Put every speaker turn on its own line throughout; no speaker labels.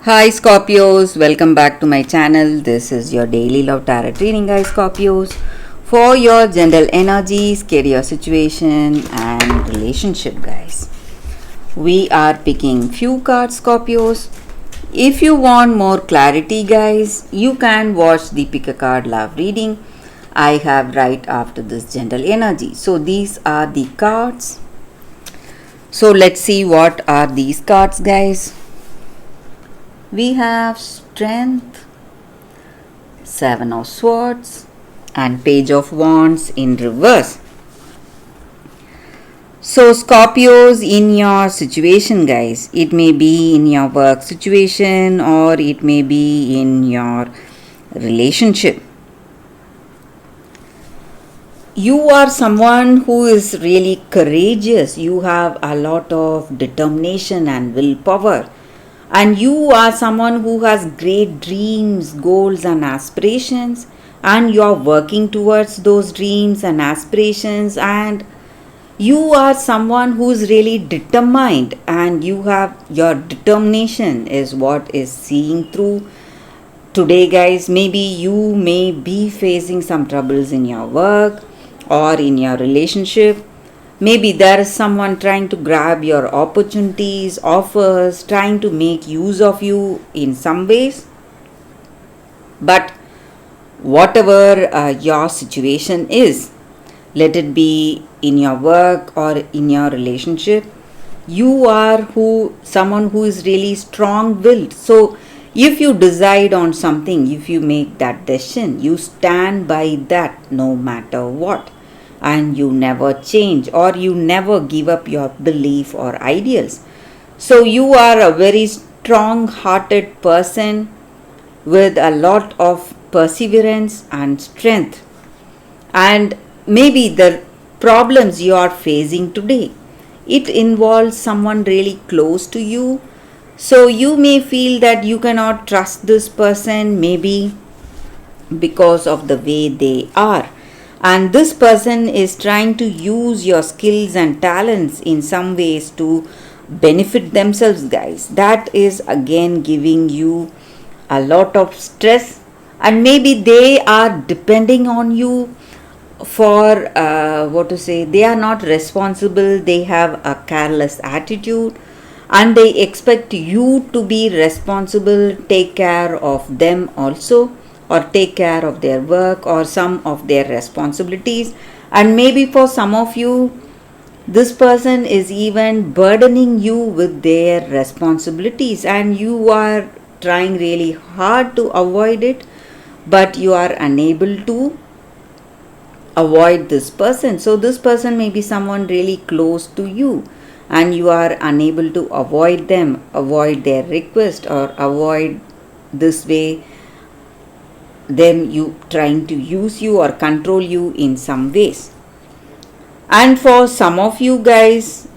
Hi Scorpios, welcome back to my channel. This is your daily love tarot reading, guys. Scorpios, for your general energies, career situation, and relationship, guys. We are picking few cards, Scorpios. If you want more clarity, guys, you can watch the pick a card love reading I have right after this general energy. So these are the cards. So let's see what are these cards, guys. We have Strength, Seven of Swords, and Page of Wands in reverse. So Scorpios, in your situation, guys, it may be in your work situation or it may be in your relationship. You are someone who is really courageous. You have a lot of determination and willpower. And you are someone who has great dreams, goals, and aspirations, and you are working towards those dreams and aspirations. And you are someone who is really determined, and you have your determination is what is seeing through today, guys. Maybe you may be facing some troubles in your work or in your relationship. Maybe there is someone trying to grab your opportunities, offers, trying to make use of you in some ways. But whatever your situation is, let it be in your work or in your relationship, you are someone who is really strong-willed. So if you decide on something, if you make that decision, you stand by that no matter what. And you never change or you never give up your belief or ideals. So you are a very strong-hearted person with a lot of perseverance and strength. And maybe the problems you are facing today, it involves someone really close to you. So you may feel that you cannot trust this person, maybe because of the way they are. And this person is trying to use your skills and talents in some ways to benefit themselves, guys. That is again giving you a lot of stress, and maybe they are depending on you for they are not responsible. They have a careless attitude and they expect you to be responsible, take care of them also, or take care of their work or some of their responsibilities. And maybe for some of you, this person is even burdening you with their responsibilities and you are trying really hard to avoid it, but you are unable to avoid this person. So this person may be someone really close to you and you are unable to avoid them, avoid their request, or avoid this way them you trying to use you or control you in some ways. And for some of you guys,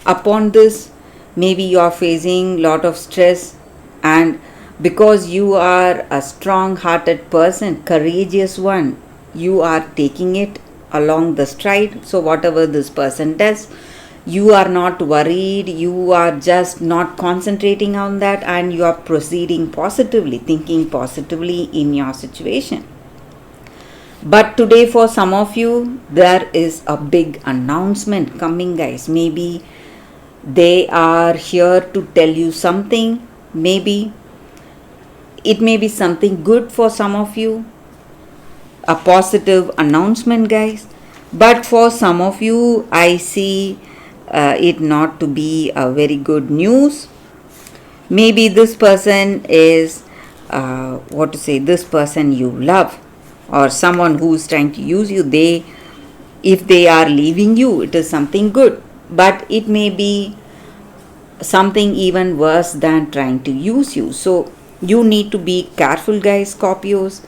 upon this, maybe you are facing lot of stress, and because you are a strong-hearted person, courageous one, you are taking it along the stride. So whatever this person does, you are not worried, you are just not concentrating on that, and you are proceeding positively, thinking positively in your situation. But today for some of you, there is a big announcement coming, guys. Maybe they are here to tell you something. Maybe it may be something good for some of you, a positive announcement, guys. But for some of you, I see it not to be a very good news. Maybe this person is this person you love, or someone who is trying to use you. If they are leaving you, it is something good, but it may be something even worse than trying to use you. So you need to be careful, guys, Scorpios.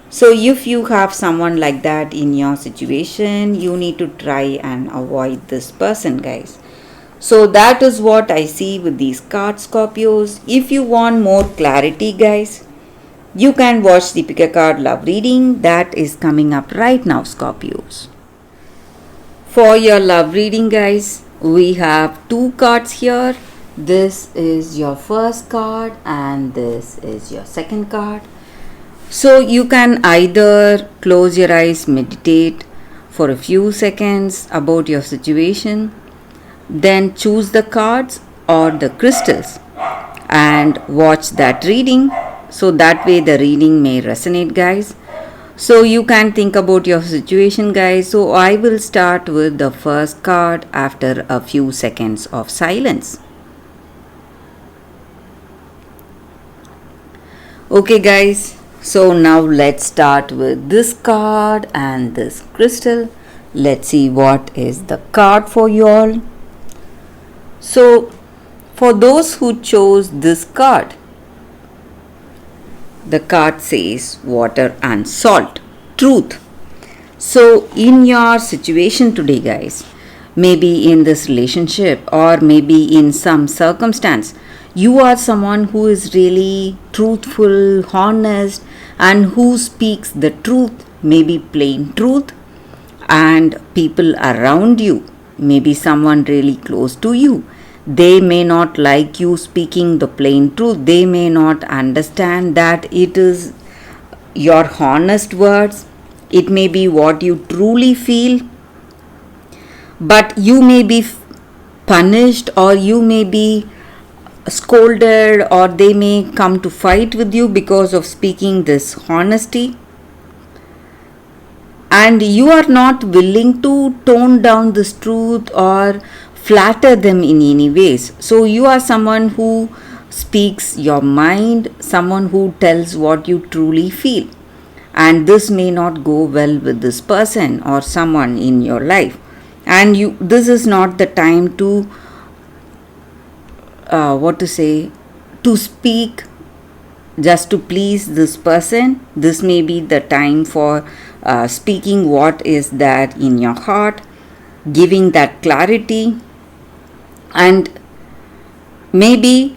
So if you have someone like that in your situation, you need to try and avoid this person, guys. So that is what I see with these cards, Scorpios. If you want more clarity, guys, you can watch the pick a card love reading that is coming up right now, Scorpios. For your love reading, guys, we have two cards here. This is your first card and this is your second card. So you can either close your eyes, meditate for a few seconds about your situation, then choose the cards or the crystals and watch that reading. So that way the reading may resonate, guys. So you can think about your situation, guys. So I will start with the first card after a few seconds of silence. Okay, guys. So now let's start with this card and this crystal. Let's see what is the card for you all. So for those who chose this card, the card says water and salt, truth. So in your situation today, guys, maybe in this relationship or maybe in some circumstance, you are someone who is really truthful, honest, and who speaks the truth, maybe plain truth, and people around you, maybe someone really close to you, they may not like you speaking the plain truth. They may not understand that it is your honest words. It may be what you truly feel, but you may be punished or you may be scolded or they may come to fight with you because of speaking this honesty, and you are not willing to tone down this truth or flatter them in any ways. So you are someone who speaks your mind, someone who tells what you truly feel, and this may not go well with this person or someone in your life, and this is not the time to to speak just to please this person. This may be the time for speaking what is there in your heart, giving that clarity, and maybe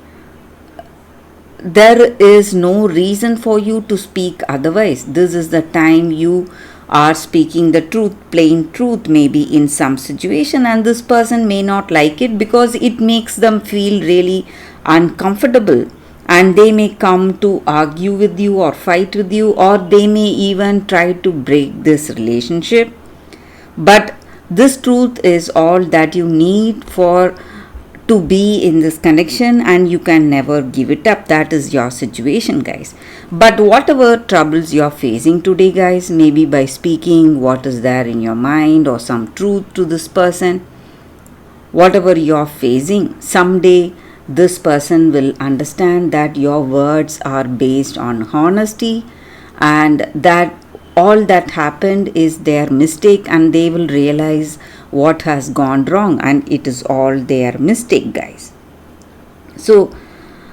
there is no reason for you to speak otherwise. This is the time you are speaking the truth, plain truth, maybe in some situation, and this person may not like it because it makes them feel really uncomfortable, and they may come to argue with you or fight with you, or they may even try to break this relationship. But this truth is all that you need for to be in this connection, and you can never give it up. That is your situation, guys. But whatever troubles you are facing today, guys, maybe by speaking what is there in your mind or some truth to this person, whatever you are facing, someday this person will understand that your words are based on honesty, and that all that happened is their mistake, and they will realize what has gone wrong and it is all their mistake, guys. So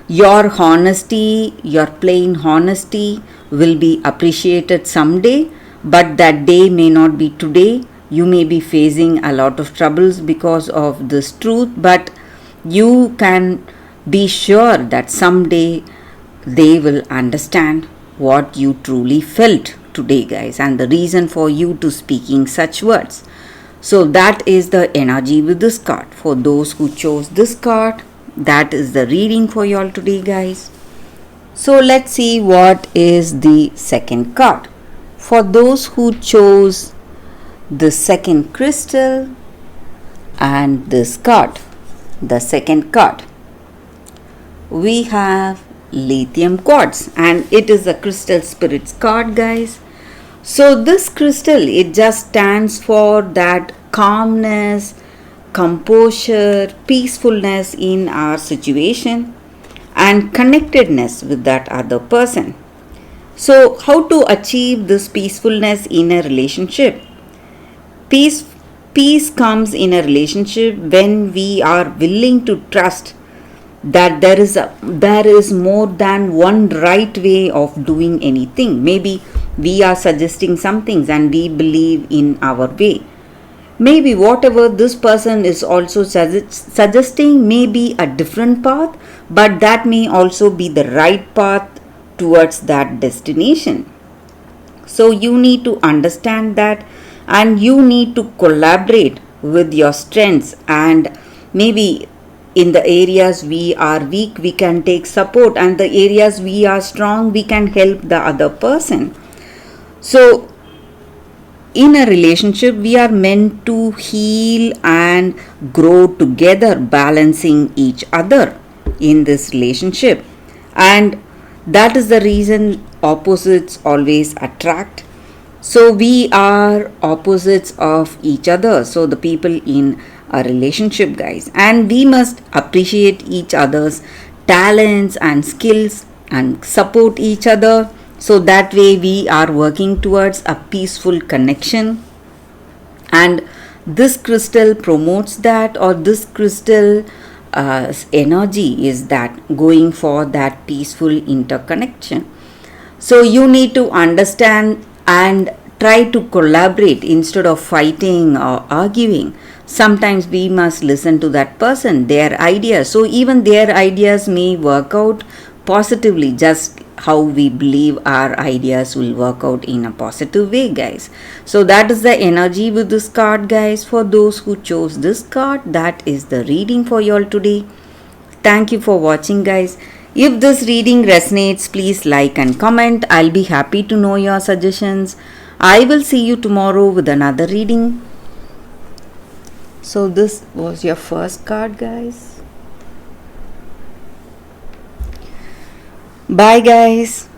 your honesty, your plain honesty will be appreciated someday, but that day may not be today. You may be facing a lot of troubles because of this truth, but you can be sure that someday they will understand what you truly felt today, guys, and the reason for you to speaking such words. So that is the energy with this card. For those who chose this card, that is the reading for you all today, guys. So let's see what is the second card. For those who chose the second crystal and this card, the second card, we have lithium quartz, and it is a crystal spirits card, guys. So this crystal, it just stands for that calmness, composure, peacefulness in our situation, and connectedness with that other person. So how to achieve this peacefulness in a relationship? Peace comes in a relationship when we are willing to trust that there is more than one right way of doing anything. Maybe we are suggesting some things and we believe in our way. Maybe whatever this person is also suggesting may be a different path, but that may also be the right path towards that destination. So you need to understand that, and you need to collaborate with your strengths, and maybe in the areas we are weak, we can take support, and the areas we are strong, we can help the other person. So in a relationship, we are meant to heal and grow together, balancing each other in this relationship. And that is the reason opposites always attract. So we are opposites of each other. So the people in a relationship, guys, and we must appreciate each other's talents and skills and support each other, so that way we are working towards a peaceful connection. And this crystal promotes that, or this crystal energy is that, going for that peaceful interconnection. So you need to understand and try to collaborate instead of fighting or arguing. Sometimes we must listen to that person, their ideas. So even their ideas may work out positively, just how we believe our ideas will work out in a positive way, guys. So that is the energy with this card, guys. For those who chose this card, that is the reading for you all today. Thank you for watching, guys. If this reading resonates, please like and comment. I'll be happy to know your suggestions. I will see you tomorrow with another reading. So this was your first card, guys. Bye, guys.